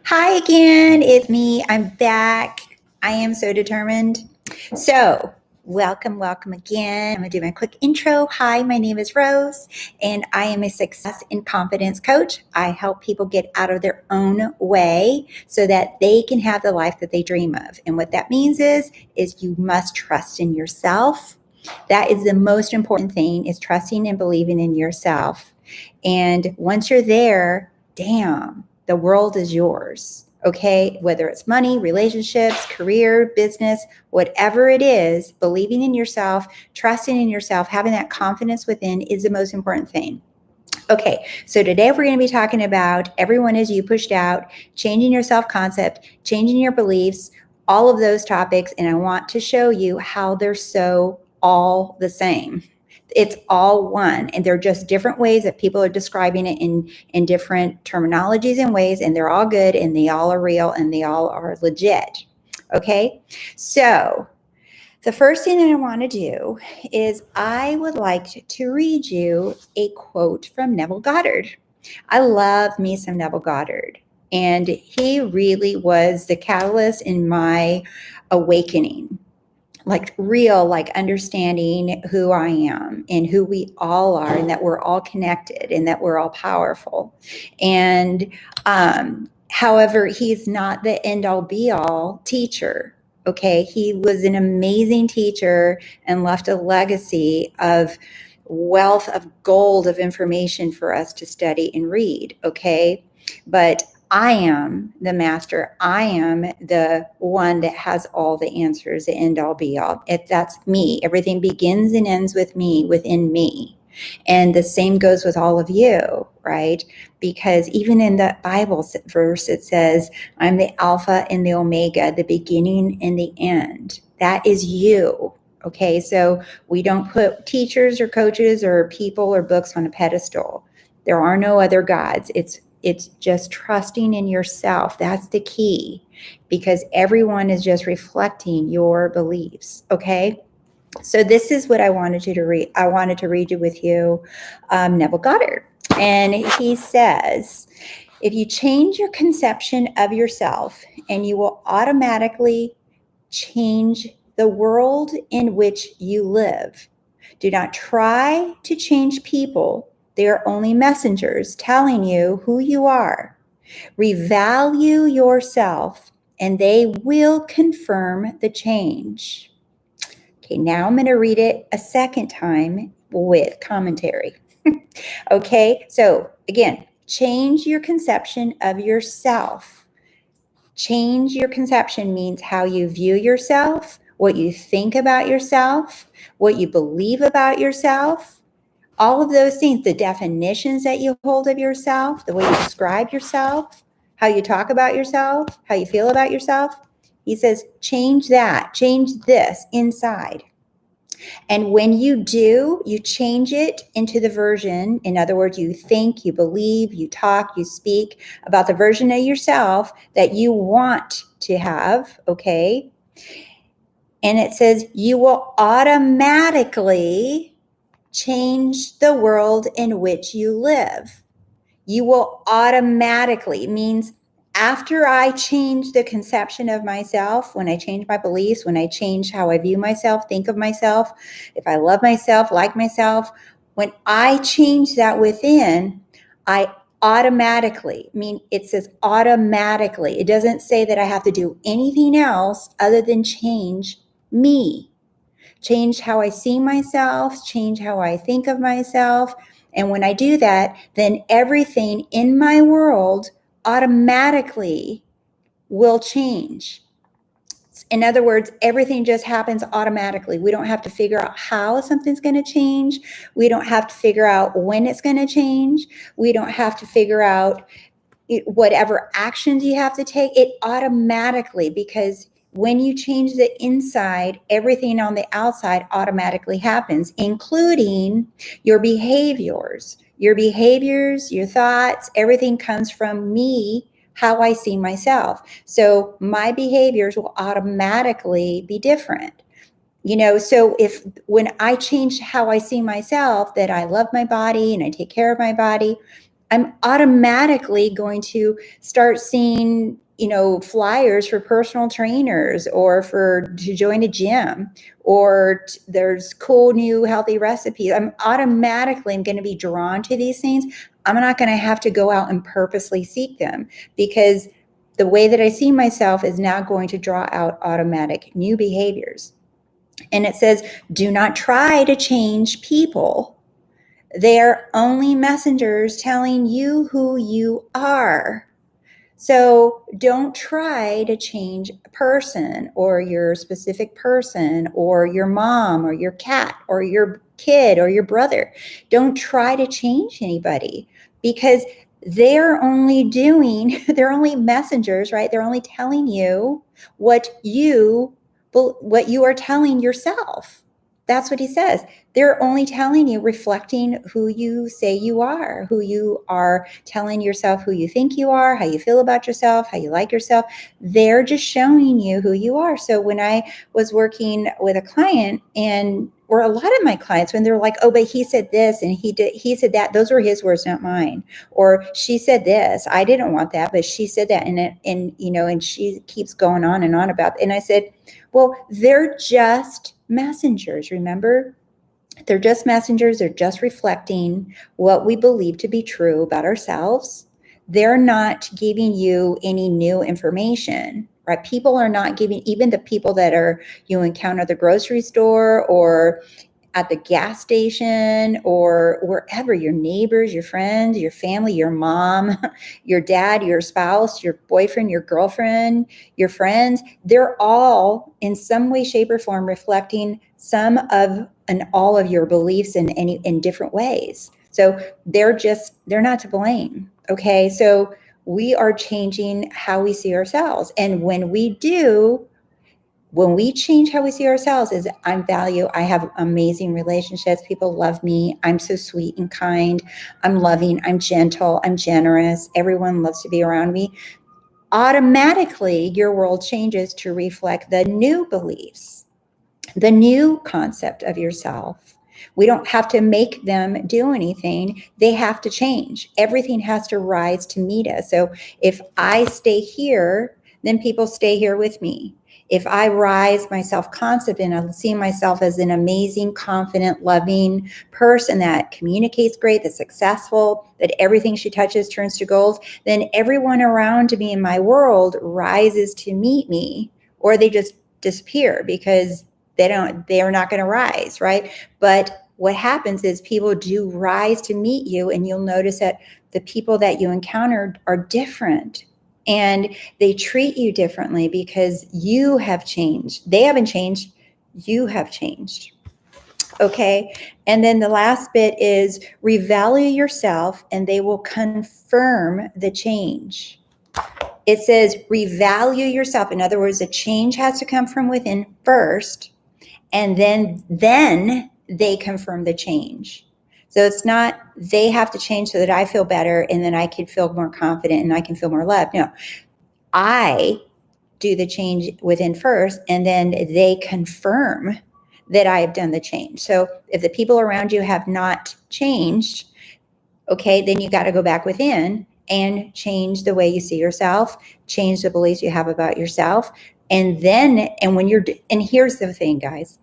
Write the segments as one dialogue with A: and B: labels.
A: Hi again, it's me. I'm back. I am so determined. So, welcome again. I'm going to do my quick intro. Hi, my name is Rose, and I am a success and confidence coach. I help people get out of their own way so that they can have the life that they dream of. And what that means is you must trust in yourself. That is the most important thing, is trusting and believing in yourself. And once you're there, damn, the world is yours. Okay, whether it's money, relationships, career, business, whatever it is, believing in yourself, trusting in yourself, having that confidence within is the most important thing. Okay, so today we're going to be talking about everyone is you pushed out, changing your self-concept, changing your beliefs, all of those topics, and I want to show you how they're so all the same. It's all one, and they're just different ways that people are describing it in different terminologies and ways, and they're all good, and they all are real, and they all are legit. Okay, so the first thing that I want to do is I would like to read you a quote from Neville Goddard. I love me some Neville Goddard, and he really was the catalyst in my awakening. Like real, like understanding who I am and who we all are, and that we're all connected and that we're all powerful. And however, he's not the end all be all teacher. Okay, he was an amazing teacher and left a legacy of wealth of gold of information for us to study and read. Okay, but I am the master. I am the one that has all the answers, the end all be all. That's me. Everything begins and ends with me, within me. And the same goes with all of you, right? Because even in the Bible verse, it says, I'm the Alpha and the Omega, the beginning and the end. That is you. Okay, so we don't put teachers or coaches or people or books on a pedestal. There are no other gods. It's just trusting in yourself. That's the key, because everyone is just reflecting your beliefs. Okay. So this is what I wanted you to read. I wanted to read you with you, Neville Goddard. And he says, if you change your conception of yourself, and you will automatically change the world in which you live. Do not try to change people. They are only messengers telling you who you are. Revalue yourself, and they will confirm the change. Okay, now I'm going to read it a second time with commentary. Okay, so again, change your conception of yourself. Change your conception means how you view yourself, what you think about yourself, what you believe about yourself, all of those things, the definitions that you hold of yourself, the way you describe yourself, how you talk about yourself, how you feel about yourself. He says, change that, change this inside. And when you do, you change it into the version. In other words, you think, you believe, you talk, you speak about the version of yourself that you want to have, okay? And it says you will automatically change the world in which you live. You will automatically, means after I change the conception of myself, when I change my beliefs, when I change how I view myself, think of myself, if I love myself, like myself, when I change that within, I automatically, it says automatically. It doesn't say that I have to do anything else other than change me. Change how I see myself, change how I think of myself. And when I do that, then everything in my world automatically will change. In other words, everything just happens automatically. We don't have to figure out how something's going to change. We don't have to figure out when it's going to change. We don't have to figure out whatever actions you have to take. It automatically, because when you change the inside, everything on the outside automatically happens, including your behaviors. Your behaviors, your thoughts, everything comes from me, how I see myself. So my behaviors will automatically be different. So when I change how I see myself, that I love my body and I take care of my body, I'm automatically going to start seeing, flyers for personal trainers or to join a gym, or there's cool new healthy recipes. I'm going to be drawn to these things. I'm not going to have to go out and purposely seek them, because the way that I see myself is now going to draw out automatic new behaviors. And it says, do not try to change people. They're only messengers telling you who you are. So don't try to change a person, or your specific person, or your mom, or your cat, or your kid, or your brother. Don't try to change anybody, because they're only messengers, right? They're only telling you what you are telling yourself. That's what he says. They're only telling you, reflecting who you say you are, who you are telling yourself, who you think you are, how you feel about yourself, how you like yourself. They're just showing you who you are. So when I was working with a client, or a lot of my clients, when they're like, oh, but he said this and he said that, those were his words, not mine. Or she said this, I didn't want that, but she said that. And she keeps going on and on about it. And I said, well, they're just messengers, remember? They're just messengers. They're just reflecting what we believe to be true about ourselves. They're not giving you any new information, right? People are not giving, even the people that you encounter at the grocery store, or at the gas station, or wherever, your neighbors, your friends, your family, your mom, your dad, your spouse, your boyfriend, your girlfriend, your friends, they're all in some way, shape, or form reflecting some of and all of your beliefs in different ways. So they're not to blame. Okay. So we are changing how we see ourselves. And when we change how we see ourselves, is I have amazing relationships. People love me. I'm so sweet and kind. I'm loving. I'm gentle. I'm generous. Everyone loves to be around me. Automatically, your world changes to reflect the new beliefs, the new concept of yourself. We don't have to make them do anything. They have to change. Everything has to rise to meet us. So if I stay here, then people stay here with me. If I rise my self-concept and I see myself as an amazing, confident, loving person that communicates great, that's successful, that everything she touches turns to gold, then everyone around me in my world rises to meet me, or they just disappear because they are not going to rise, right? But what happens is people do rise to meet you, and you'll notice that the people that you encountered are different. And they treat you differently because you have changed. They haven't changed. You have changed. Okay. And then the last bit is revalue yourself, and they will confirm the change. It says revalue yourself. In other words, the change has to come from within first, and then they confirm the change. So it's not they have to change so that I feel better and then I can feel more confident and I can feel more loved. No, I do the change within first, and then they confirm that I have done the change. So if the people around you have not changed, okay, then you got to go back within and change the way you see yourself, change the beliefs you have about yourself. And here's the thing, guys.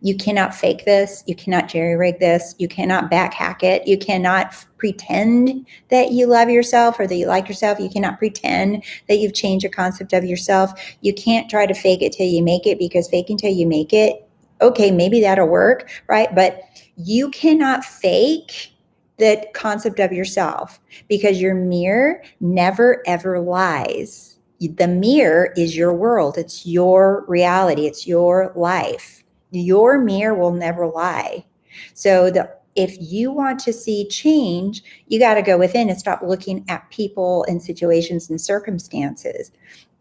A: You cannot fake this. You cannot jerry rig this. You cannot back hack it. You cannot pretend that you love yourself or that you like yourself. You cannot pretend that you've changed a concept of yourself. You can't try to fake it till you make it, because faking till you make it, okay, maybe that'll work, right? But you cannot fake the concept of yourself, because your mirror never, ever lies. The mirror is your world. It's your reality. It's your life. Your mirror will never lie. So if you want to see change, you got to go within and stop looking at people and situations and circumstances.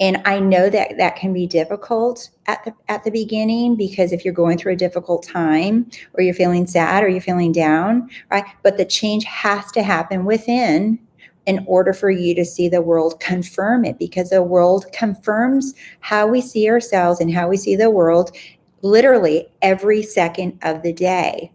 A: And I know that can be difficult at the beginning, because if you're going through a difficult time, or you're feeling sad, or you're feeling down, right? But the change has to happen within in order for you to see the world confirm it, because the world confirms how we see ourselves and how we see the world literally every second of the day,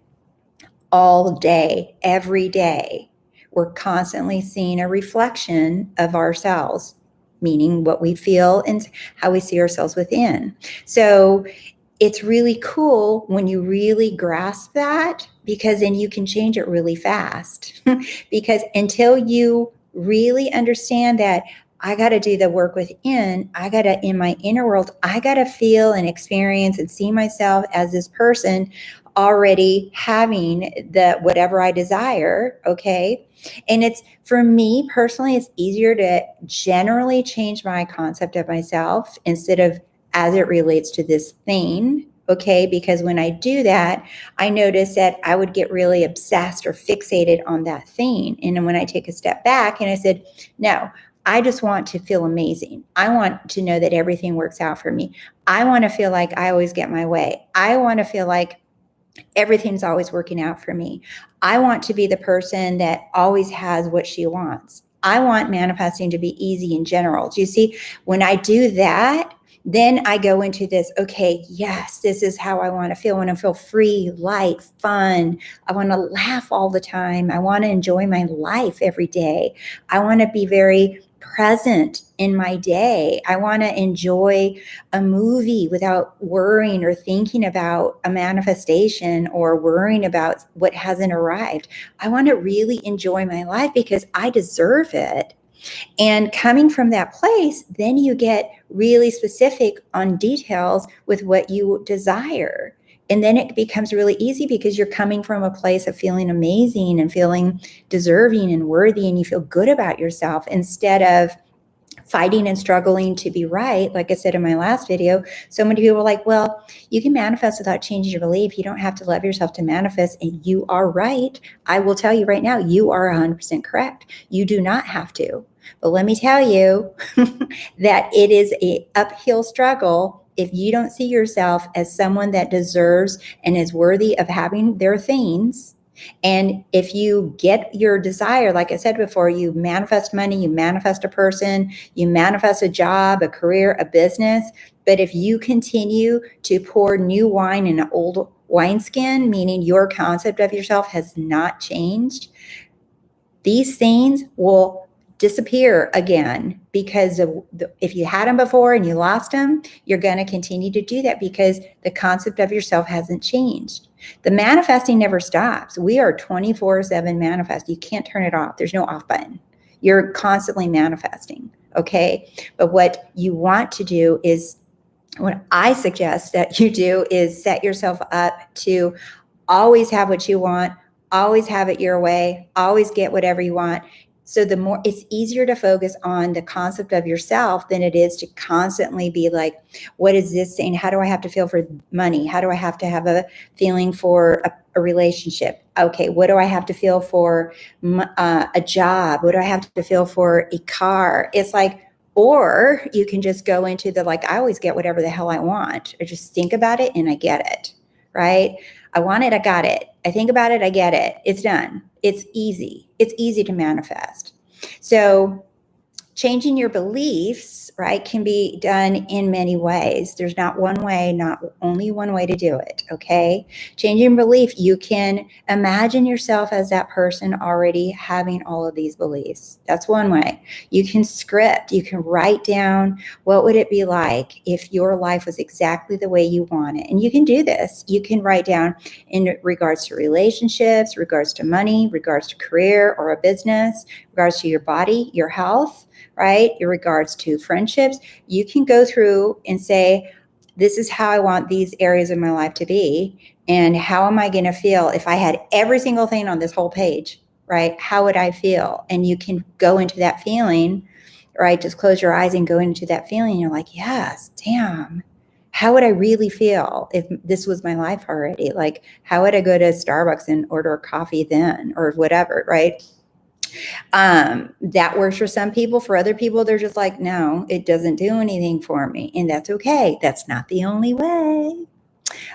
A: all day, every day. we're constantly seeing a reflection of ourselves, meaning what we feel and how we see ourselves within. So it's really cool when you really grasp that, because then you can change it really fast. Because until you really understand that I got to do the work within, I got to, in my inner world, I got to feel and experience and see myself as this person already having the whatever I desire. Okay. And it's, for me personally, it's easier to generally change my concept of myself instead of as it relates to this thing. Okay. Because when I do that, I notice that I would get really obsessed or fixated on that thing. And then when I take a step back and I said, no, I just want to feel amazing. I want to know that everything works out for me. I want to feel like I always get my way. I want to feel like everything's always working out for me. I want to be the person that always has what she wants. I want manifesting to be easy in general. Do you see? When I do that, then I go into this, okay, yes, this is how I want to feel. I want to feel free, light, fun. I want to laugh all the time. I want to enjoy my life every day. I want to be very present in my day. I want to enjoy a movie without worrying or thinking about a manifestation or worrying about what hasn't arrived. I want to really enjoy my life because I deserve it. And coming from that place, then you get really specific on details with what you desire. And then it becomes really easy because you're coming from a place of feeling amazing and feeling deserving and worthy, and you feel good about yourself instead of fighting and struggling to be right. Like I said in my last video, so many people are like, well, you can manifest without changing your belief. You don't have to love yourself to manifest. And you are right. I will tell you right now, you are 100% correct. You do not have to. But let me tell you that it is an uphill struggle if you don't see yourself as someone that deserves and is worthy of having their things. And if you get your desire, like I said before, you manifest money, you manifest a person, you manifest a job, a career, a business. But if you continue to pour new wine in an old wineskin, meaning your concept of yourself has not changed, these things will disappear again, because if you had them before and you lost them, you're going to continue to do that because the concept of yourself hasn't changed. The manifesting never stops. We are 24/7 manifest. You can't turn it off. There's no off button. You're constantly manifesting. Okay. But what you want to do is, what I suggest that you do is set yourself up to always have what you want, always have it your way, always get whatever you want. So the more, it's easier to focus on the concept of yourself than it is to constantly be like, what is this saying? How do I have to feel for money? How do I have to have a feeling for a relationship? Okay, what do I have to feel for a job? What do I have to feel for a car? It's like, or you can just go into the, like, I always get whatever the hell I want, or just think about it and I get it, right? I want it, I got it. I think about it, I get it. It's done. It's easy. It's easy to manifest. So changing your beliefs, right, can be done in many ways. There's not one way, not only one way to do it, okay? Changing belief, you can imagine yourself as that person already having all of these beliefs. That's one way. You can script, you can write down, what would it be like if your life was exactly the way you want it? And you can do this. You can write down in regards to relationships, regards to money, regards to career or a business, regards to your body, your health, right? In regards to friendships, you can go through and say, this is how I want these areas of my life to be. And how am I going to feel if I had every single thing on this whole page, right? How would I feel? And you can go into that feeling, right? Just close your eyes and go into that feeling. You're like, yes, damn. How would I really feel if this was my life already? Like, how would I go to Starbucks and order a coffee then, or whatever, right? That works for some people. For other people, they're just like, no, it doesn't do anything for me. And that's okay. That's not the only way.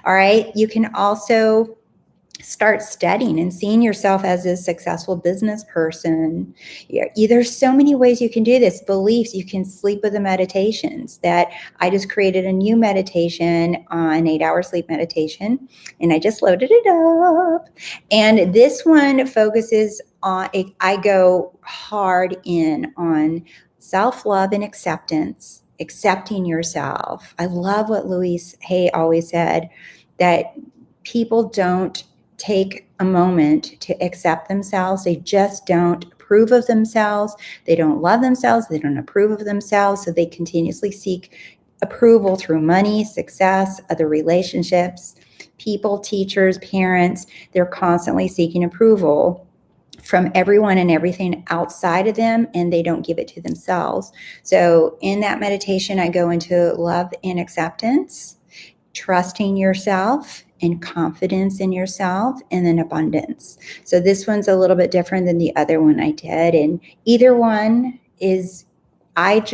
A: All right. You can also start studying and seeing yourself as a successful business person. There's so many ways you can do this. Beliefs, you can sleep with the meditations that I just created a new meditation on 8-hour sleep meditation, and I just loaded it up. And this one focuses I go hard in on self-love and acceptance, accepting yourself. I love what Louise Hay always said, that people don't take a moment to accept themselves. They just don't approve of themselves. They don't love themselves. They don't approve of themselves. So they continuously seek approval through money, success, other relationships, people, teachers, parents. They're constantly seeking approval from everyone and everything outside of them, and they don't give it to themselves. So in that meditation, I go into love and acceptance, trusting yourself, and confidence in yourself, and then abundance. So this one's a little bit different than the other one I did. And either one is, I've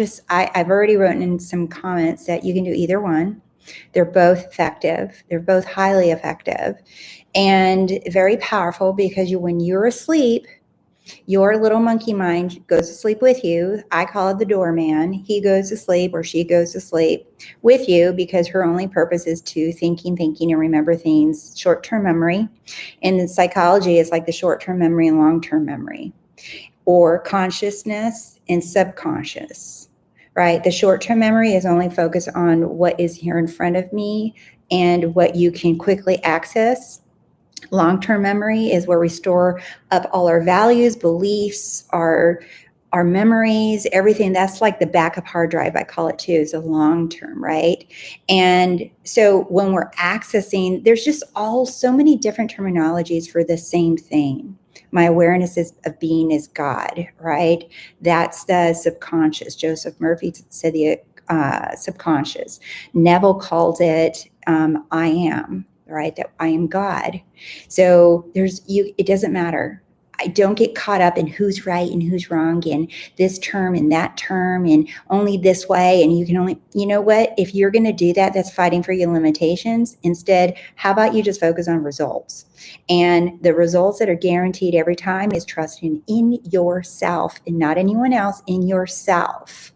A: already written in some comments that you can do either one. They're both effective. They're both highly effective and very powerful, because when you're asleep, your little monkey mind goes to sleep with you. I call it the doorman. He goes to sleep, or she goes to sleep with you, because her only purpose is to thinking, and remember things, short-term memory. And in psychology, it's like the short-term memory and long-term memory, or consciousness and subconscious, right? The short-term memory is only focused on what is here in front of me and what you can quickly access. Long-term memory is where we store up all our values, beliefs, our memories, everything. That's like the backup hard drive, I call it too, is a long-term, right? And so when we're accessing, there's just so many different terminologies for the same thing. My awareness of being is God, right? That's the subconscious. Joseph Murphy said the subconscious. Neville called it I am, right? That I am God. So it doesn't matter. I don't get caught up in who's right and who's wrong and this term and that term and only this way. And you can only, you know what? If you're going to do that, that's fighting for your limitations. Instead, how about you just focus on results? And the results that are guaranteed every time is trusting in yourself and not anyone else, in yourself.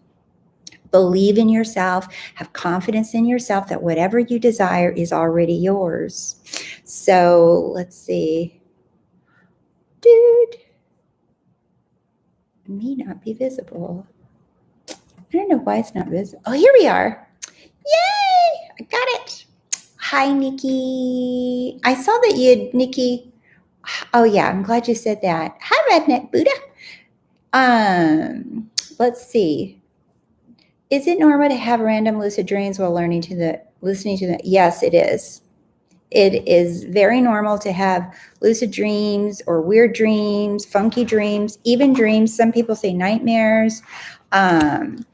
A: Believe in yourself, have confidence in yourself that whatever you desire is already yours. So let's see. Dude, it may not be visible. I don't know why it's not visible. Oh, here we are. Yay! I got it. Hi, Nikki. I saw that Nikki. Oh, yeah, I'm glad you said that. Hi, Redneck Buddha. Let's see. Is it normal to have random lucid dreams while listening to the? Yes, it is. It is very normal to have lucid dreams or weird dreams, funky dreams, even dreams. Some people say nightmares. And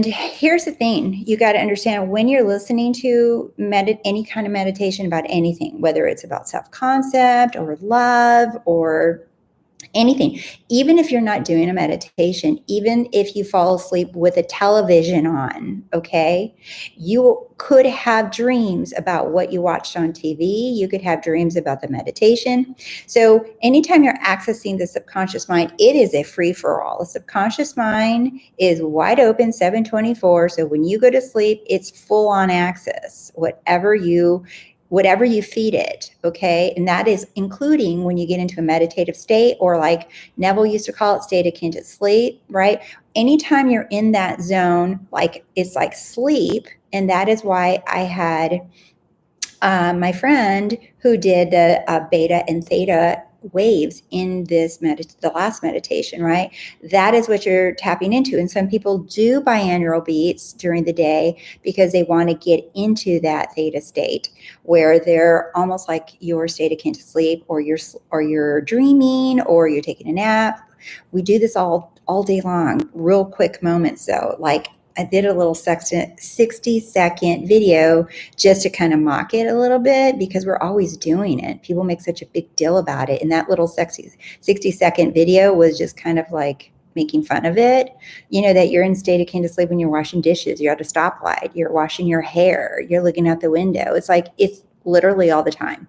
A: here's the thing. You got to understand, when you're listening to any kind of meditation about anything, whether it's about self-concept or love or anything, even if you're not doing a meditation, even if you fall asleep with a television on, okay, you could have dreams about what you watched on TV. You could have dreams about the meditation. So anytime you're accessing the subconscious mind, it is a free-for-all. The subconscious mind is wide open 7/24. So when you go to sleep, it's full on access, whatever you feed it, okay? And that is including when you get into a meditative state, or like Neville used to call it, state akin to sleep, right? Anytime you're in that zone, like it's like sleep. And that is why I had my friend who did the beta and theta waves in the last meditation, right? That is what you're tapping into. And some people do binaural beats during the day because they want to get into that theta state where they're almost like your state akin to sleep, or you're dreaming, or you're taking a nap. We do this all day long. Real quick moments though, like I did a little 60-second video just to kind of mock it a little bit, because we're always doing it. People make such a big deal about it. And that little 60-second video was just kind of like making fun of it. You know, that you're in state akin to sleep when you're washing dishes, you're at a stoplight, you're washing your hair, you're looking out the window. It's literally all the time.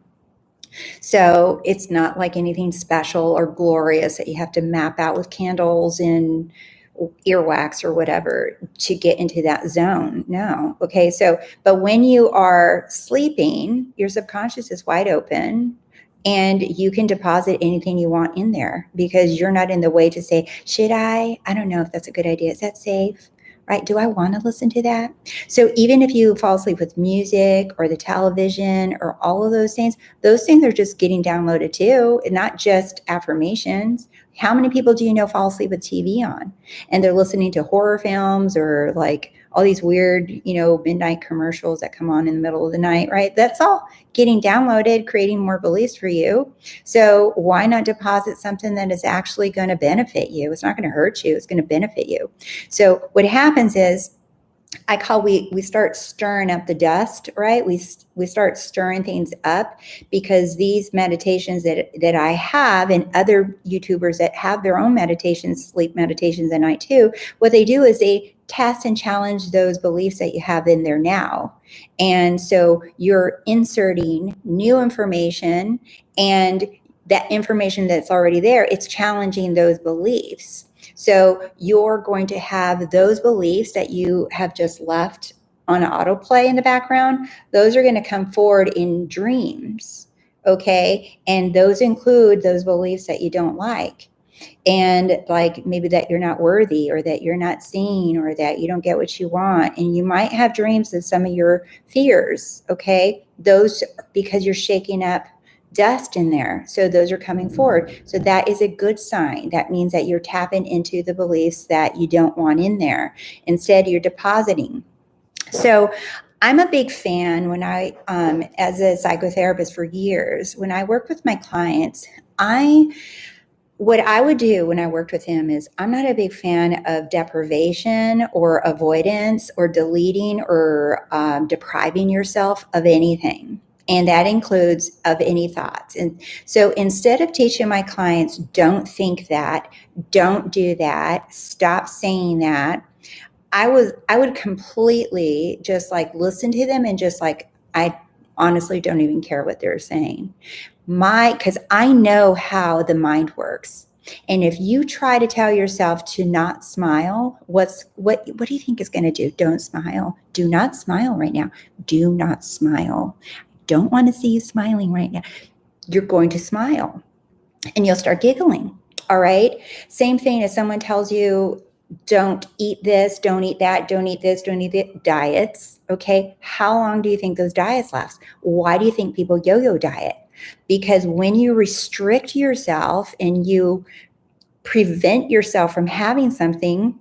A: So it's not like anything special or glorious that you have to map out with candles and earwax or whatever to get into that zone. No. Okay. So, but when you are sleeping, your subconscious is wide open. And you can deposit anything you want in there because you're not in the way to say, should I? I don't know if that's a good idea. Is that safe? Right? Do I want to listen to that? So even if you fall asleep with music or the television or all of those things are just getting downloaded too, and not just affirmations. How many people do you know fall asleep with TV on and they're listening to horror films or like all these weird, midnight commercials that come on in the middle of the night, right? That's all getting downloaded, creating more beliefs for you. So why not deposit something that is actually going to benefit you? It's not going to hurt you. It's going to benefit you. So what happens is we start stirring up the dust, right? We start stirring things up because these meditations that I have and other YouTubers that have their own meditations, sleep meditations at night too, what they do is they test and challenge those beliefs that you have in there now. And so you're inserting new information, and that information that's already there, it's challenging those beliefs. So you're going to have those beliefs that you have just left on autoplay in the background. Those are going to come forward in dreams. Okay. And those include those beliefs that you don't like. And like maybe that you're not worthy or that you're not seen or that you don't get what you want. And you might have dreams of some of your fears. Okay. Those, because you're shaking up dust in there. So those are coming forward. So that is a good sign. That means that you're tapping into the beliefs that you don't want in there. Instead, you're depositing. So I'm a big fan when as a psychotherapist for years, when I work with my clients, what I would do when I worked with him is I'm not a big fan of deprivation or avoidance or deleting or depriving yourself of anything. And that includes of any thoughts. And so instead of teaching my clients, don't think that, don't do that, stop saying that, I would completely just like listen to them and just like, I honestly don't even care what they're saying. Because I know how the mind works. And if you try to tell yourself to not smile, what do you think is going to do? Don't smile. Do not smile right now. Do not smile. Don't want to see you smiling right now. You're going to smile and you'll start giggling. All right. Same thing as someone tells you, don't eat this, don't eat that, don't eat this, don't eat that. Diets. Okay. How long do you think those diets last? Why do you think people yo-yo diet? Because when you restrict yourself and you prevent yourself from having something,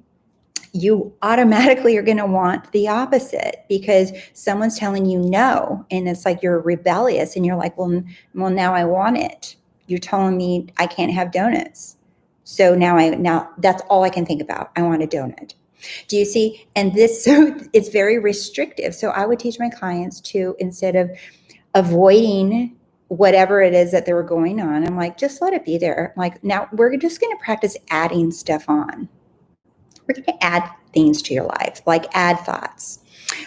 A: you automatically are going to want the opposite because someone's telling you no. And it's like you're rebellious and you're like, well, now I want it. You're telling me I can't have donuts. So now that's all I can think about. I want a donut. Do you see? And so it's very restrictive. So I would teach my clients to, instead of avoiding whatever it is that they were going on, I'm like, just let it be there. Like, now we're just going to practice adding stuff on. We're going to add things to your life, like add thoughts.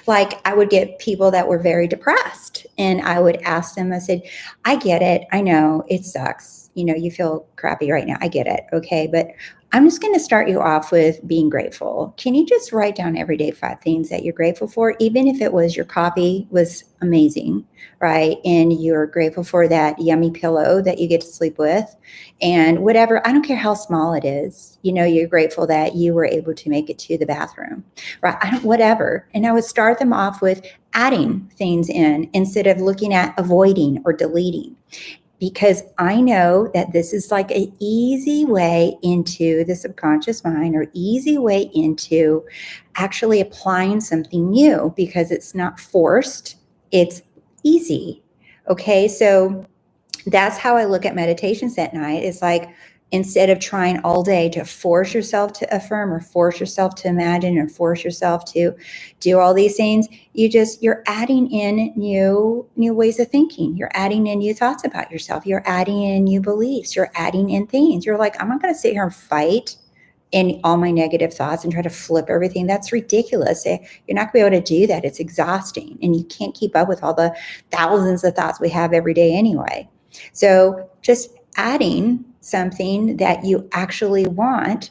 A: Like I would get people that were very depressed and I would ask them, I said, I get it. I know it sucks. You feel crappy right now. I get it. Okay. But I'm just going to start you off with being grateful. Can you just write down every day 5 things that you're grateful for, even if it was your coffee was amazing, right? And you're grateful for that yummy pillow that you get to sleep with and whatever. I don't care how small it is. You're grateful that you were able to make it to the bathroom, right? Whatever. And I would start them off with adding things in instead of looking at avoiding or deleting. Because I know that this is like an easy way into the subconscious mind or easy way into actually applying something new because it's not forced, it's easy. Okay, so that's how I look at meditations at night. It's like, instead of trying all day to force yourself to affirm or force yourself to imagine or force yourself to do all these things, you're adding in new ways of thinking. You're adding in new thoughts about yourself. You're adding in new beliefs. You're adding in things. You're like, I'm not going to sit here and fight in all my negative thoughts and try to flip everything. That's ridiculous. You're not going to be able to do that. It's exhausting. And you can't keep up with all the thousands of thoughts we have every day anyway. So just adding something that you actually want,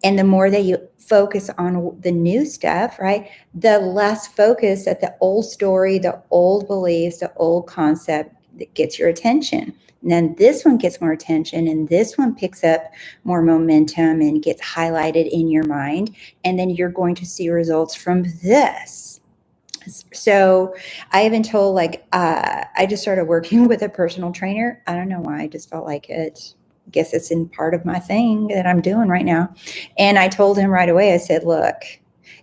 A: and the more that you focus on the new stuff, right, the less focus that the old story, the old beliefs, the old concept that gets your attention. And then this one gets more attention, and this one picks up more momentum and gets highlighted in your mind. And then you're going to see results from this. So I have been told, I just started working with a personal trainer. I don't know why. I just felt like it. I guess it's in part of my thing that I'm doing right now. And I told him right away, I said, look,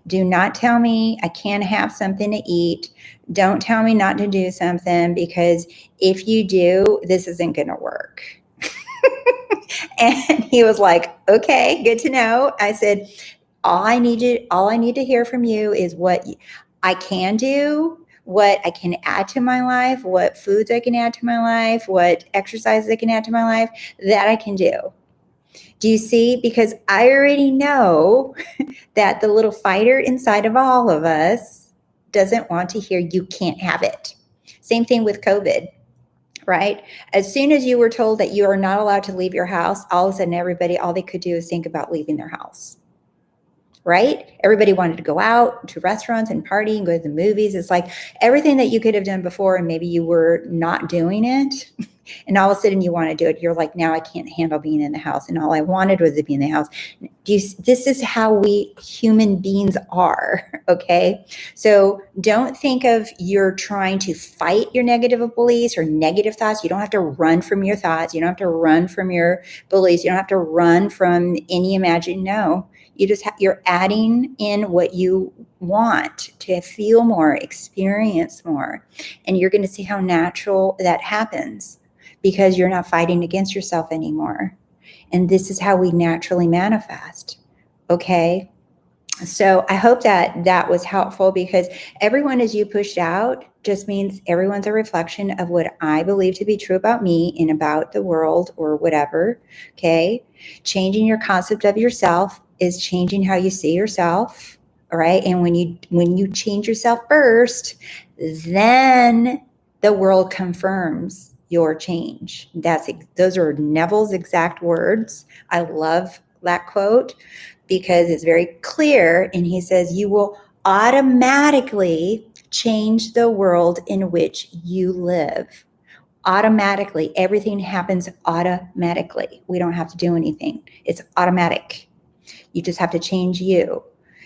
A: do not tell me I can't have something to eat. Don't tell me not to do something, because if you do, this isn't going to work. And he was like, okay, good to know. I said, all I need to hear from you is what I can do, what I can add to my life, what foods I can add to my life, what exercises I can add to my life that I can do. Do you see? Because I already know that the little fighter inside of all of us doesn't want to hear you can't have it. Same thing with COVID, right? As soon as you were told that you are not allowed to leave your house, all of a sudden everybody, all they could do is think about leaving their house. Right? Everybody wanted to go out to restaurants and party and go to the movies. It's like everything that you could have done before, and maybe you were not doing it. And all of a sudden you want to do it. You're like, now I can't handle being in the house. And all I wanted was to be in the house. This is how we human beings are. Okay. So don't think of you're trying to fight your negative beliefs or negative thoughts. You don't have to run from your thoughts. You don't have to run from your beliefs. You don't have to run from any imagined. No. You're adding in what you want to feel more, experience more, and you're going to see how natural that happens, because you're not fighting against yourself anymore. And this is how we naturally manifest. Okay. So I hope that was helpful, because everyone as you pushed out just means everyone's a reflection of what I believe to be true about me and about the world or whatever. Okay. Changing your concept of yourself is changing how you see yourself. All right. And when you change yourself first, then the world confirms your change. Those are Neville's exact words. I love that quote because it's very clear. And he says, you will automatically change the world in which you live. Automatically. Everything happens automatically. We don't have to do anything. It's automatic. You just have to change you.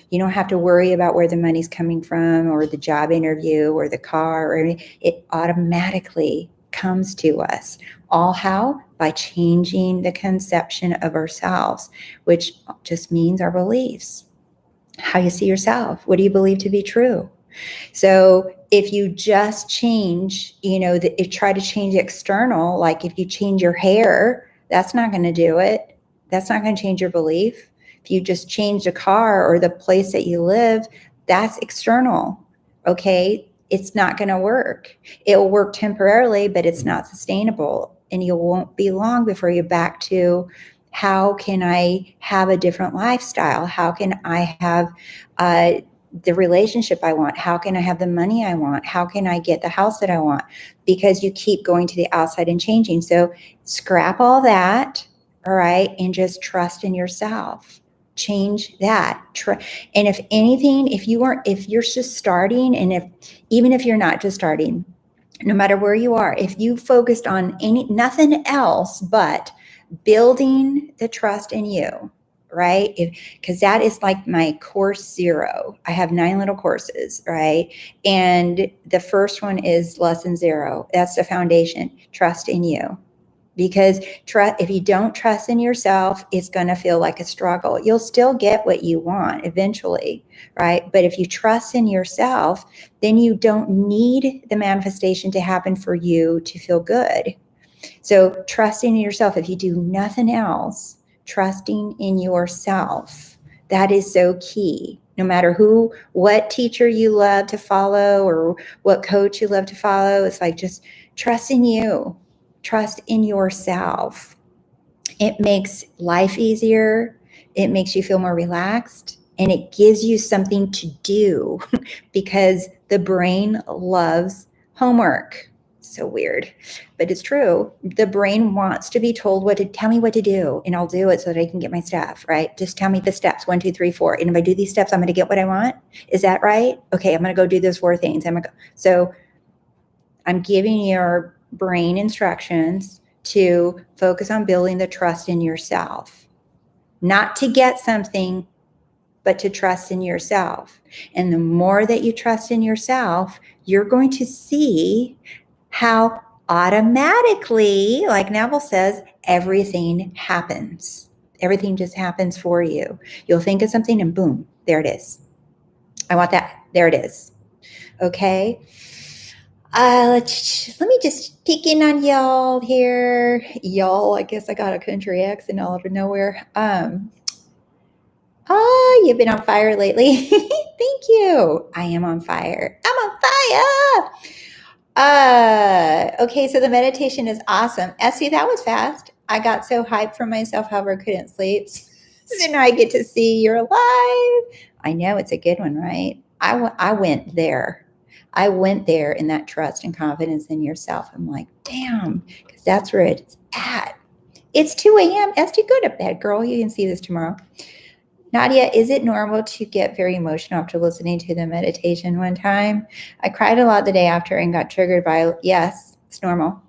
A: You don't have to worry about where the money's coming from or the job interview or the car or anything. It automatically comes to us. All how? By changing the conception of ourselves, which just means our beliefs. How you see yourself. What do you believe to be true? So if you just change, try to change external, like if you change your hair, that's not going to do it. That's not going to change your belief. If you just change the car or the place that you live, that's external. Okay. It's not going to work. It will work temporarily, but it's not sustainable. And you won't be long before you're back to, how can I have a different lifestyle? How can I have the relationship I want? How can I have the money I want? How can I get the house that I want? Because you keep going to the outside and changing. So scrap all that, all right, and just trust in yourself. Change that. And if anything, if you're just starting, and even if you're not just starting, no matter where you are, if you focused on nothing else but building the trust in you, right? Because that is like my course 0. I have 9 little courses, right? And the first one is lesson 0. That's the foundation. Trust in you. Because if you don't trust in yourself, it's going to feel like a struggle. You'll still get what you want eventually, right? But if you trust in yourself, then you don't need the manifestation to happen for you to feel good. So trusting in yourself, if you do nothing else, trusting in yourself, that is so key. No matter what teacher you love to follow or what coach you love to follow, it's like just trust in you. Trust in yourself. It makes life easier. It makes you feel more relaxed, and it gives you something to do because the brain loves homework. So weird, but it's true. The brain wants to be told tell me what to do, and I'll do it so that I can get my stuff, right? Just tell me the steps, 1, 2, 3, 4. And if I do these steps, I'm going to get what I want. Is that right? Okay, I'm going to go do those 4 things. So I'm giving your brain instructions to focus on building the trust in yourself, not to get something, but to trust in yourself. And the more that you trust in yourself, you're going to see how automatically, like Neville says, everything happens. Everything just happens for you. You'll think of something and boom, there it is. I want that. There it is. Okay. Let me just peek in on y'all here. Y'all, I guess I got a country accent all out of nowhere. You've been on fire lately. Thank you. I am on fire. I'm on fire. Okay, so the meditation is awesome. Essie, that was fast. I got so hyped for myself, however, I couldn't sleep. So now I get to see you're alive. I know it's a good one, right? I went there. I went there in that trust and confidence in yourself. I'm like, damn, because that's where it's at. It's 2 a.m. Esty, go to bed, girl. You can see this tomorrow. Nadia, is it normal to get very emotional after listening to the meditation one time? I cried a lot the day after and got triggered by, yes, it's normal.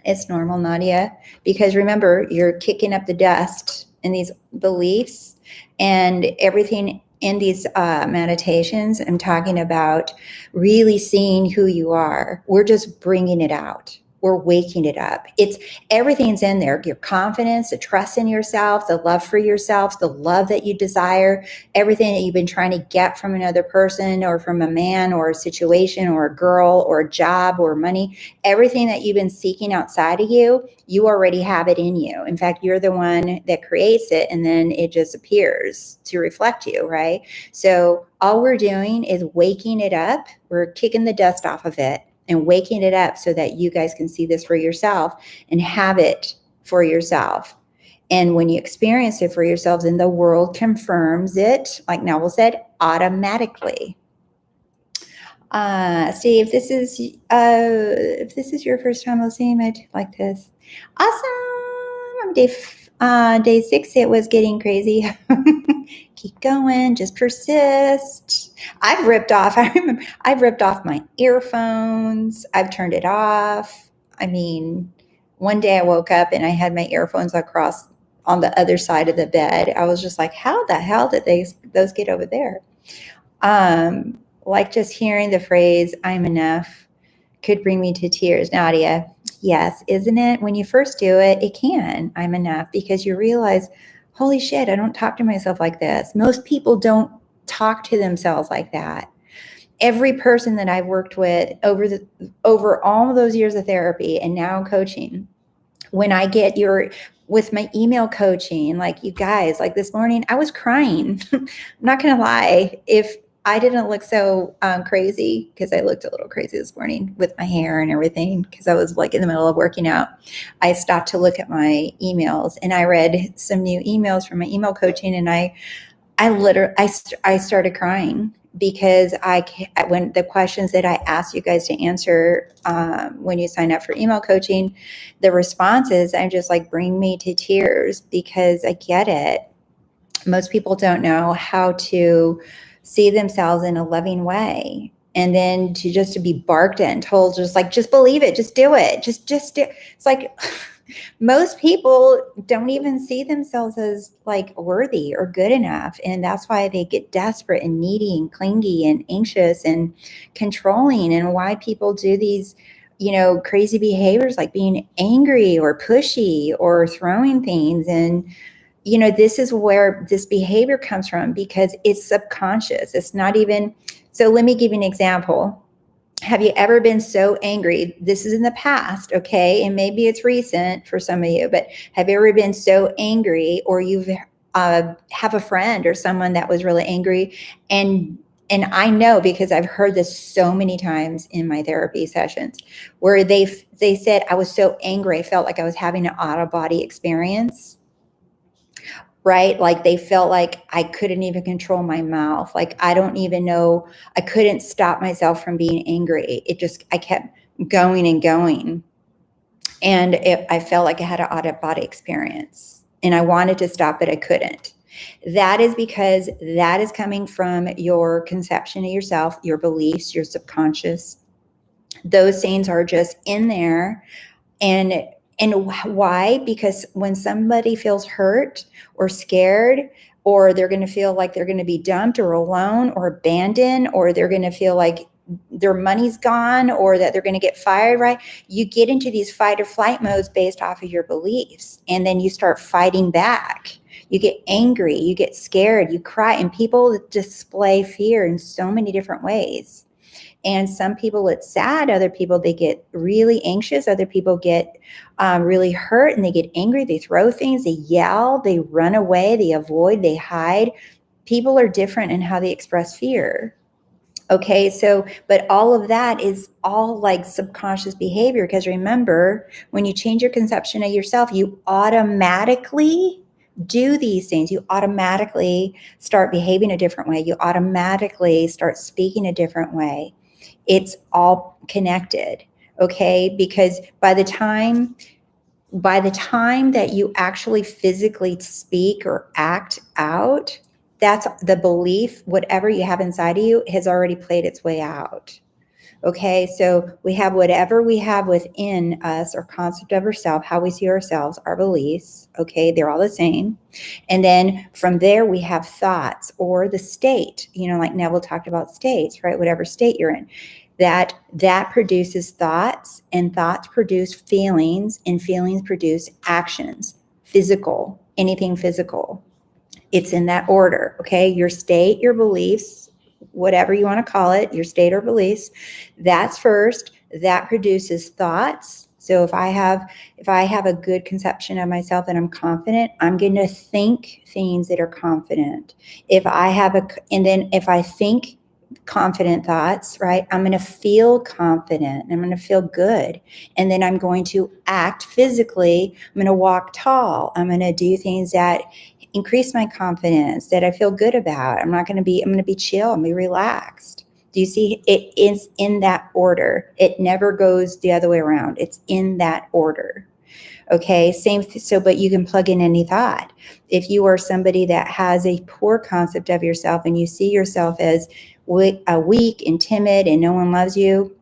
A: It's normal, Nadia, because remember, you're kicking up the dust in these beliefs and everything in these meditations. I'm talking about really seeing who you are. We're just bringing it out. We're waking it up. It's everything's in there. Your confidence, the trust in yourself, the love for yourself, the love that you desire, everything that you've been trying to get from another person or from a man or a situation or a girl or a job or money, everything that you've been seeking outside of you, you already have it in you. In fact, you're the one that creates it and then it just appears to reflect you, right? So all we're doing is waking it up. We're kicking the dust off of it and waking it up so that you guys can see this for yourself and have it for yourself. And when you experience it for yourselves, then the world confirms it, like Neville said, automatically. Steve, if this is your first time listening, I'd like this. Awesome. Day 6, it was getting crazy. Keep going, just persist. I've ripped off my earphones. I've turned it off. I mean, one day I woke up and I had my earphones across on the other side of the bed. I was just like, how the hell did those get over there? Like just hearing the phrase, I'm enough, could bring me to tears. Nadia, yes, isn't it? When you first do it, it can, I'm enough, because you realize, holy shit, I don't talk to myself like this. Most people don't talk to themselves like that. Every person that I've worked with over all of those years of therapy and now coaching, when I get with my email coaching, like you guys, like this morning, I was crying. I'm not going to lie. If I didn't look so crazy, because I looked a little crazy this morning with my hair and everything, because I was like in the middle of working out, I stopped to look at my emails and I read some new emails from my email coaching, and I started crying, because when the questions that I asked you guys to answer when you sign up for email coaching, the responses, I'm just like, bring me to tears, because I get it. Most people don't know how to see themselves in a loving way. And then to be barked at and told, just believe it, just do it. Just do. It's like, most people don't even see themselves as like worthy or good enough. And that's why they get desperate and needy and clingy and anxious and controlling, and why people do these, crazy behaviors like being angry or pushy or throwing things. And this is where this behavior comes from, because it's subconscious. It's not even, so let me give you an example. Have you ever been so angry? This is in the past, okay? And maybe it's recent for some of you, but have you ever been so angry, or you've have a friend or someone that was really angry, and I know, because I've heard this so many times in my therapy sessions, where they said, I was so angry, I felt like I was having an out-of-body experience. Right? Like they felt like I couldn't even control my mouth. Like, I don't even know, I couldn't stop myself from being angry. I kept going and going. And I felt like I had an out-of-body experience, and I wanted to stop, but I couldn't. That is because that is coming from your conception of yourself, your beliefs, your subconscious. Those things are just in there. And why? Because when somebody feels hurt or scared, or they're going to feel like they're going to be dumped or alone or abandoned, or they're going to feel like their money's gone or that they're going to get fired, right? You get into these fight or flight modes based off of your beliefs. And then you start fighting back. You get angry, you get scared, you cry, and people display fear in so many different ways. And some people, it's sad. Other people, they get really anxious. Other people get really hurt and they get angry. They throw things, they yell, they run away, they avoid, they hide. People are different in how they express fear. Okay, so, but all of that is all like subconscious behavior, because remember, when you change your conception of yourself, you automatically do these things. You automatically start behaving a different way. You automatically start speaking a different way. It's all connected, okay? Because by the time that you actually physically speak or act out, that's the belief, whatever you have inside of you has already played its way out. Okay, so we have whatever we have within us, our concept of ourselves, how we see ourselves, our beliefs. Okay, they're all the same. And then from there, we have thoughts or the state, like Neville talked about states, right? Whatever state you're in, that produces thoughts, and thoughts produce feelings, and feelings produce actions, physical, anything physical. It's in that order, okay? Your state, your beliefs, whatever you want to call it, your state or beliefs, that's first. That produces thoughts. So if I have a good conception of myself and I'm confident, I'm going to think things that are confident. If I think confident thoughts, right, I'm going to feel confident. I'm going to feel good. And then I'm going to act physically. I'm going to walk tall. I'm going to do things that increase my confidence, that I feel good about. I'm going to be chill and be relaxed. Do you see? It is in that order. It never goes the other way around. It's in that order. Okay, but you can plug in any thought. If you are somebody that has a poor concept of yourself and you see yourself as weak and timid and no one loves you,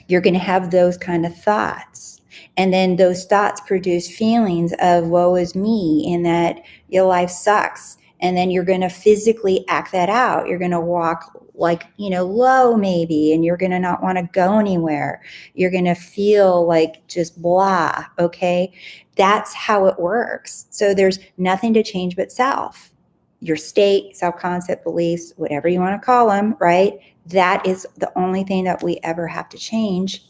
A: you're going to have those kind of thoughts. And then those thoughts produce feelings of woe is me and that your life sucks. And then you're going to physically act that out. You're going to walk low maybe, and you're going to not want to go anywhere. You're going to feel like just blah, okay? That's how it works. So there's nothing to change but self. Your state, self-concept, beliefs, whatever you want to call them, right? That is the only thing that we ever have to change,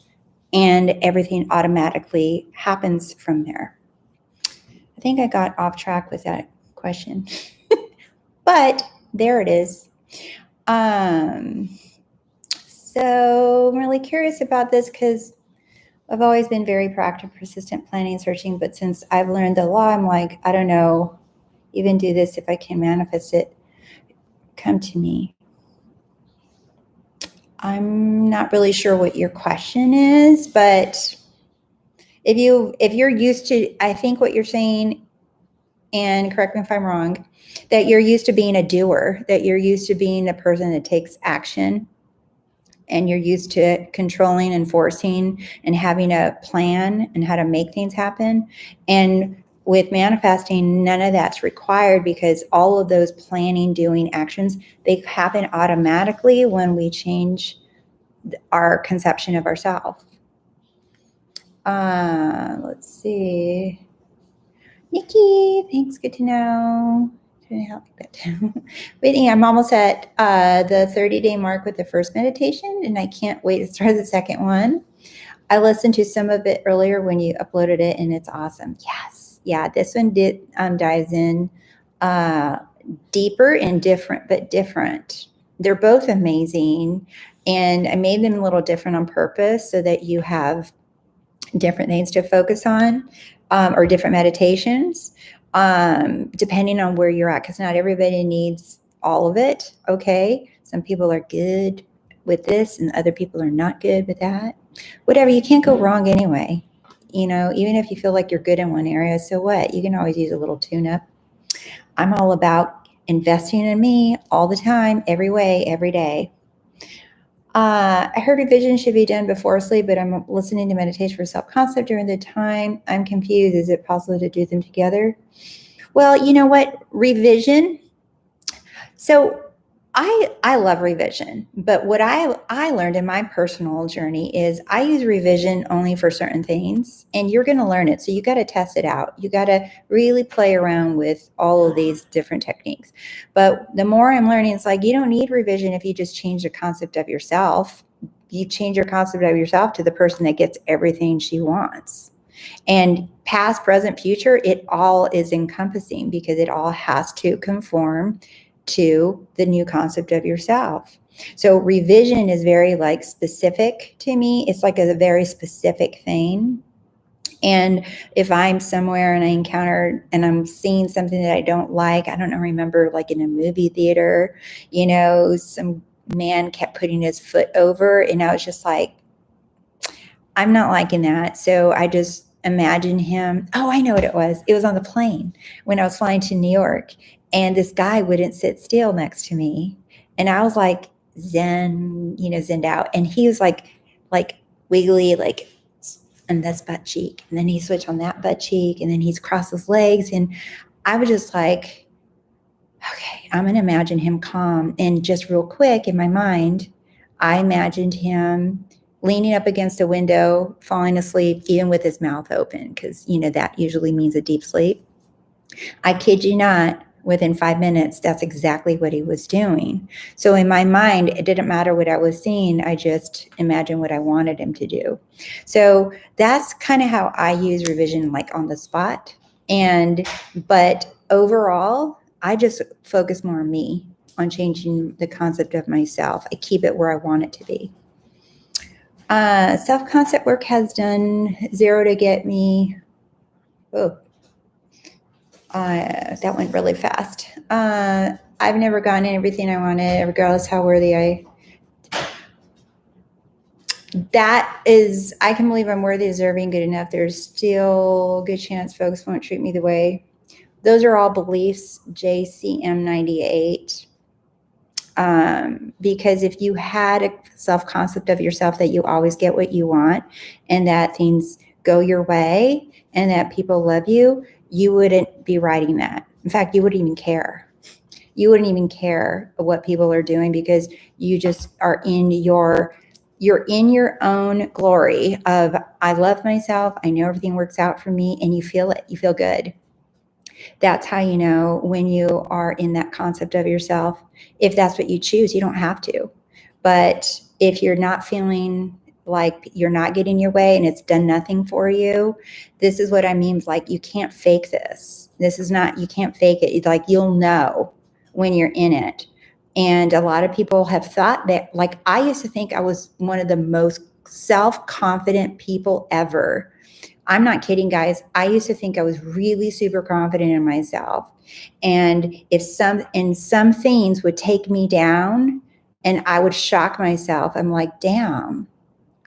A: and everything automatically happens from there. I think I got off track with that question, but there it is. So I'm really curious about this because I've always been very proactive, persistent, planning, searching, but since I've learned the law, I'm like, I don't know, even do this if I can manifest it, come to me. I'm not really sure what your question is, but if you're used to, I think what you're saying, and correct me if I'm wrong, that you're used to being a doer, that you're used to being the person that takes action, and you're used to controlling and forcing and having a plan and how to make things happen. And with manifesting, none of that's required, because all of those planning, doing actions, they happen automatically when we change our conception of ourselves. Let's see. Nikki, thanks. Good to know. Waiting, I'm almost at the 30-day mark with the first meditation, and I can't wait to start the second one. I listened to some of it earlier when you uploaded it, and it's awesome. Yes. Yeah, this one dives in deeper and different, but different. They're both amazing, and I made them a little different on purpose so that you have different things to focus on, or different meditations, depending on where you're at, because not everybody needs all of it, okay? Some people are good with this and other people are not good with that. Whatever, you can't go wrong anyway. Even if you feel like you're good in one area, so what? You can always use a little tune-up. I'm all about investing in me all the time, every way, every day. I heard revision should be done before sleep, but I'm listening to meditation for self-concept during the time. I'm confused. Is it possible to do them together? Well, you know what? Revision. So I love revision, but what I learned in my personal journey is I use revision only for certain things, and you're going to learn it. So you got to test it out. You got to really play around with all of these different techniques. But the more I'm learning, it's like you don't need revision if you just change the concept of yourself. You change your concept of yourself to the person that gets everything she wants. And past, present, future, it all is encompassing because it all has to conform to the new concept of yourself. So revision is very like specific to me. It's like a very specific thing. And if I'm somewhere and I encounter and I'm seeing something that I don't like, I don't know, remember like in a movie theater, some man kept putting his foot over and I was just like, I'm not liking that. So I just imagined him. Oh, I know what it was. It was on the plane when I was flying to New York. And this guy wouldn't sit still next to me. And I was like zened out. And he was like wiggly, like on this butt cheek. And then he switched on that butt cheek. And then he's crossed his legs. And I was just like, okay, I'm going to imagine him calm. And just real quick in my mind, I imagined him leaning up against a window, falling asleep, even with his mouth open, because, that usually means a deep sleep. I kid you not, within 5 minutes, that's exactly what he was doing. So in my mind, it didn't matter what I was seeing. I just imagined what I wanted him to do. So that's kind of how I use revision, like on the spot. But overall, I just focus more on me, on changing the concept of myself. I keep it where I want it to be. Self-concept work has done zero to get me. That went really fast. I've never gotten everything I wanted, regardless how worthy I can believe I'm worthy, deserving, good enough. There's still a good chance folks won't treat me the way. Those are all beliefs, JCM 98. Because if you had a self-concept of yourself that you always get what you want and that things go your way and that people love you, you wouldn't be writing that. In fact, you wouldn't even care. You wouldn't even care what people are doing because you just are you're in your own glory of, I love myself. I know everything works out for me, and you feel it. You feel good. That's how you know when you are in that concept of yourself. If that's what you choose, you don't have to. But if you're not feeling like you're not getting your way and it's done nothing for you, this is what I mean. Like, you can't fake this. You can't fake it. It's like, you'll know when you're in it. And a lot of people have thought that, like, I used to think I was one of the most self-confident people ever. I'm not kidding, guys. I used to think I was really super confident in myself. And if some things would take me down and I would shock myself, I'm like, damn,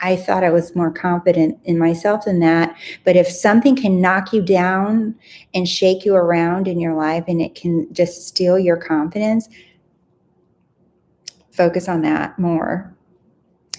A: I thought I was more confident in myself than that. But if something can knock you down and shake you around in your life and it can just steal your confidence, focus on that more.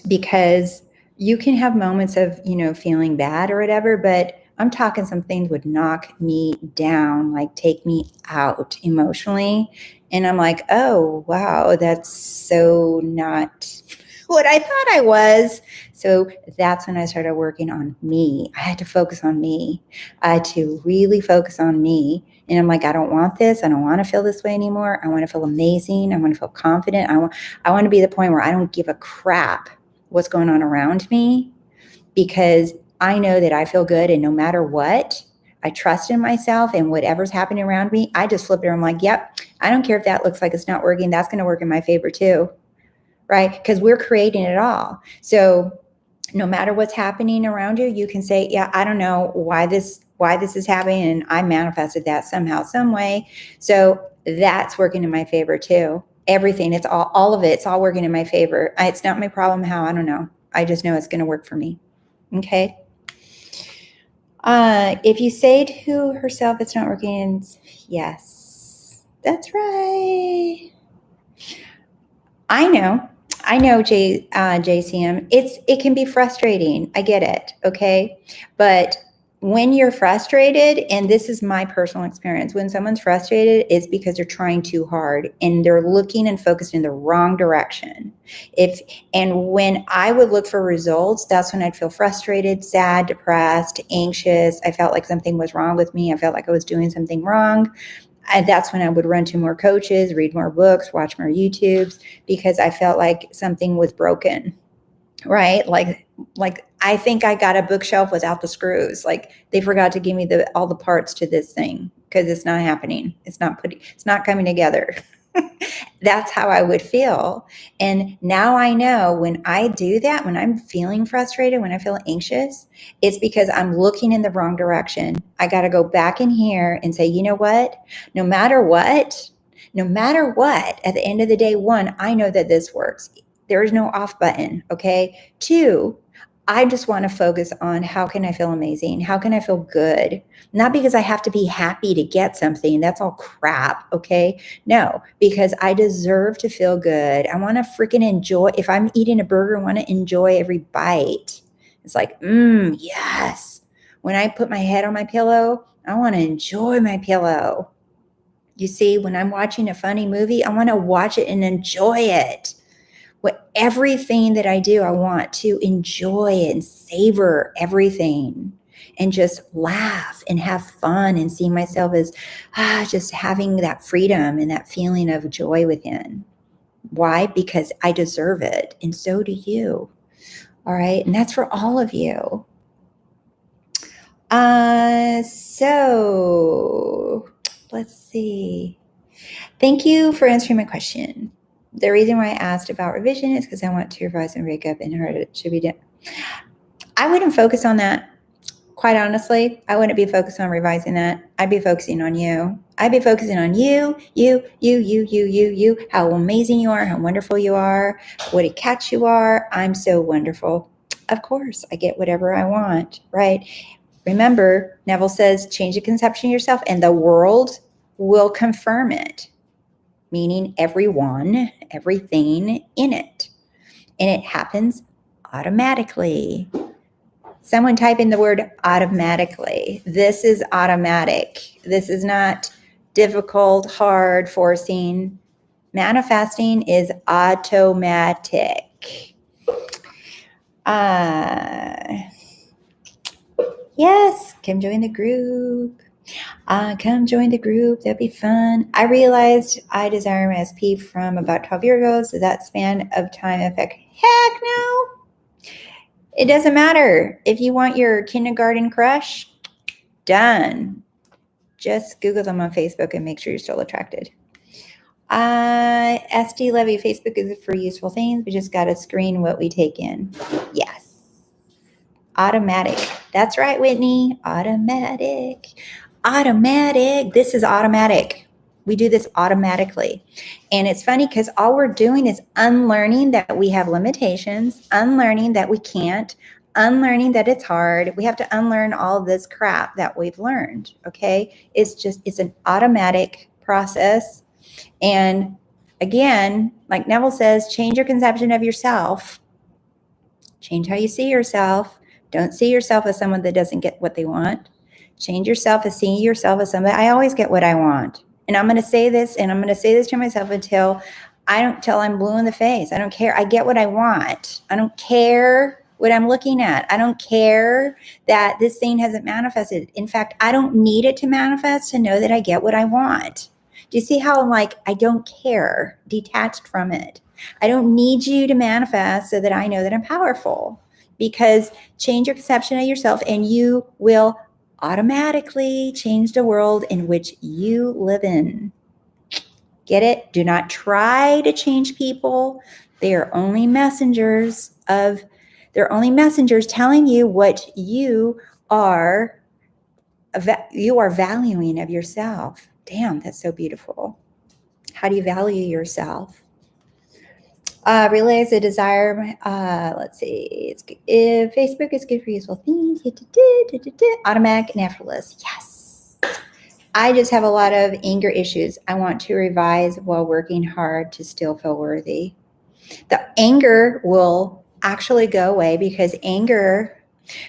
A: Because you can have moments of, feeling bad or whatever, but I'm talking some things would knock me down, like take me out emotionally. And I'm like, oh, wow, that's so not what I thought I was. So that's when I started working on me. I had to focus on me. I had to really focus on me. And I'm like, I don't want this. I don't want to feel this way anymore. I want to feel amazing. I want to feel confident. I want to be the point where I don't give a crap what's going on around me, because I know that I feel good, and no matter what, I trust in myself, and whatever's happening around me, I just flip it. I'm like, yep, I don't care if that looks like it's not working. That's going to work in my favor too, right? Because we're creating it all. So no matter what's happening around you, you can say, yeah, I don't know why this is happening, and I manifested that somehow, some way. So that's working in my favor too. Everything, it's all of it. It's all working in my favor. It's not my problem how, I don't know. I just know it's going to work for me. Okay. If you say to herself, it's not working, yes, that's right. I know. I know, JCM. It can be frustrating. I get it. Okay, but when you're frustrated, and this is my personal experience, when someone's frustrated, it's because they're trying too hard and they're looking and focused in the wrong direction. And when I would look for results, that's when I'd feel frustrated, sad, depressed, anxious. I felt like something was wrong with me. I felt like I was doing something wrong. And that's when I would run to more coaches, read more books, watch more YouTubes, because I felt like something was broken, right? Like I think I got a bookshelf without the screws. Like they forgot to give me all the parts to this thing because it's not happening. It's not coming together. That's how I would feel. And now I know when I do that, when I'm feeling frustrated, when I feel anxious, it's because I'm looking in the wrong direction. I got to go back in here and say, you know what? No matter what, at the end of the day, one, I know that this works. There is no off button. Okay. Two, I just want to focus on how can I feel amazing? How can I feel good? Not because I have to be happy to get something. That's all crap. Okay. No, because I deserve to feel good. I want to freaking enjoy. If I'm eating a burger, I want to enjoy every bite. It's like, yes. When I put my head on my pillow, I want to enjoy my pillow. You see, when I'm watching a funny movie, I want to watch it and enjoy it. Everything that I do, I want to enjoy it and savor everything and just laugh and have fun and see myself as just having that freedom and that feeling of joy within. Why? Because I deserve it. And so do you. All right. And that's for all of you. So let's see. Thank you for answering my question. The reason why I asked about revision is because I want to revise and break up and heard it should be done. I wouldn't focus on that. Quite honestly, I wouldn't be focused on revising that. I'd be focusing on you. I'd be focusing on you, how amazing you are, how wonderful you are, what a catch you are. I'm so wonderful. Of course, I get whatever I want, right? Remember, Neville says, change the conception of yourself and the world will confirm it. Meaning everyone, everything in it. And it happens automatically. Someone type in the word automatically. This is automatic. This is not difficult, hard, forcing. Manifesting is automatic. Yes, come join the group. Come join the group. That'd be fun. I realized I desire my SP from about 12 years ago. So that span of time affect? Heck no. It doesn't matter. If you want your kindergarten crush, done. Just Google them on Facebook and make sure you're still attracted. SD Levy, Facebook is for useful things. We just got to screen what we take in. Yes. Automatic. That's right, Whitney. Automatic. This is automatic. We do this automatically. And it's funny because all we're doing is unlearning that we have limitations, unlearning that we can't, unlearning that it's hard. We have to unlearn all this crap that we've learned. Okay. It's an automatic process. And again, like Neville says, change your conception of yourself. Change how you see yourself. Don't see yourself as someone that doesn't get what they want. Change yourself as seeing yourself as somebody, I always get what I want. And I'm going to say this, and I'm going to say this to myself until I'm blue in the face. I don't care. I get what I want. I don't care what I'm looking at. I don't care that this thing hasn't manifested. In fact, I don't need it to manifest to know that I get what I want. Do you see how I'm like, I don't care, detached from it? I don't need you to manifest so that I know that I'm powerful, because change your conception of yourself and you will automatically change the world in which you live in. Get it? Do not try to change people. They are only messengers telling you what you are valuing of yourself. Damn, that's so beautiful. How do you value yourself? Realize a desire. Let's see. If Facebook is good for useful things, automatic and effortless. Yes. I just have a lot of anger issues. I want to revise while working hard to still feel worthy. The anger will actually go away because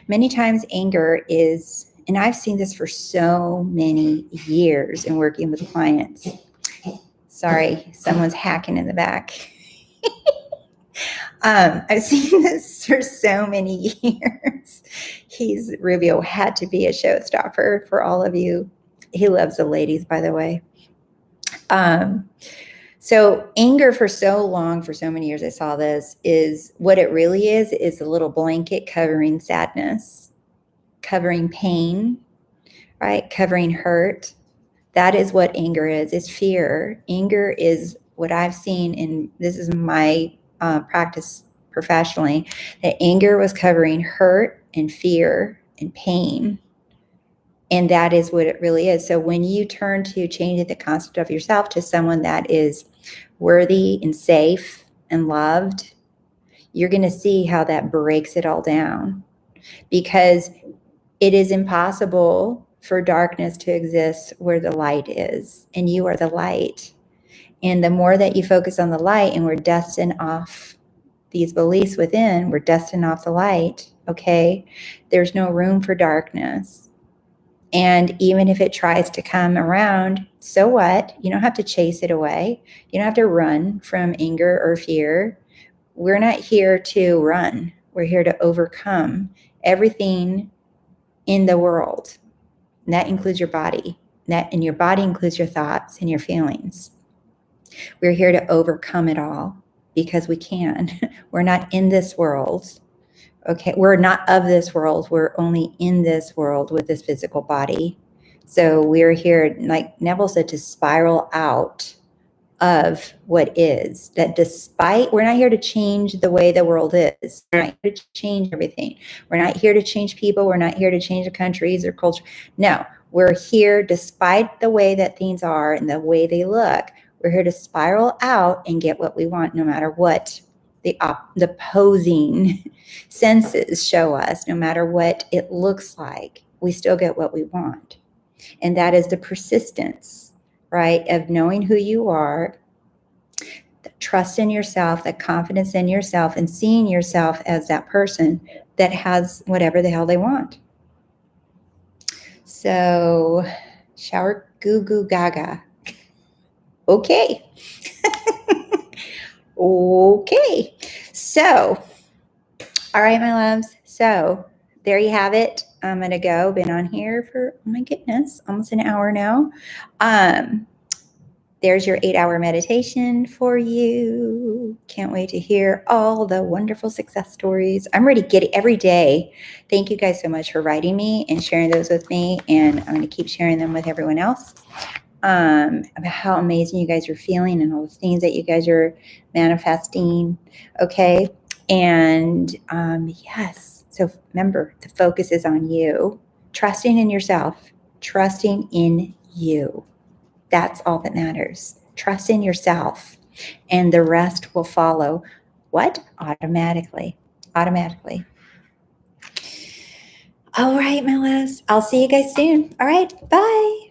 A: many times anger is, and I've seen this for so many years in working with clients. Sorry, someone's hacking in the back. I've seen this for so many years. Rubio had to be a showstopper for all of you. He loves the ladies, by the way. So anger for so long, for so many years, I saw this, is what it really is a little blanket covering sadness, covering pain, right? Covering hurt. That is what anger is fear. Anger is what I've seen, and this is my practice professionally, that anger was covering hurt and fear and pain. And that is what it really is. So when you turn to changing the concept of yourself to someone that is worthy and safe and loved, you're going to see how that breaks it all down, because it is impossible for darkness to exist where the light is, and you are the light. And the more that you focus on the light, and we're dusting off these beliefs within, we're dusting off the light, okay? There's no room for darkness. And even if it tries to come around, so what? You don't have to chase it away. You don't have to run from anger or fear. We're not here to run. We're here to overcome everything in the world. And that includes your body. And your body includes your thoughts and your feelings. We're here to overcome it all because we can. We're not in this world. Okay, we're not of this world. We're only in this world with this physical body. So we're here, like Neville said, to spiral out of what is. That despite, we're not here to change the way the world is. We're not here to change everything. We're not here to change people. We're not here to change the countries or culture. No, we're here despite the way that things are and the way they look. We're here to spiral out and get what we want, no matter what the opposing senses show us. No matter what it looks like, we still get what we want. And that is the persistence, right, of knowing who you are, the trust in yourself, the confidence in yourself, and seeing yourself as that person that has whatever the hell they want. So, shower goo goo gaga. Okay. Okay. So, all right, my loves. So there you have it. I'm going to go. Been on here for, oh my goodness, almost an hour now. There's your 8-hour meditation for you. Can't wait to hear all the wonderful success stories. I'm ready to get it every day. Thank you guys so much for writing me and sharing those with me. And I'm going to keep sharing them with everyone else. About how amazing you guys are feeling and all the things that you guys are manifesting. Okay. And yes, so remember, the focus is on you, trusting in yourself, trusting in you. That's all that matters. Trust in yourself, and the rest will follow. What? Automatically. Automatically. All right, my loves. I'll see you guys soon. All right. Bye.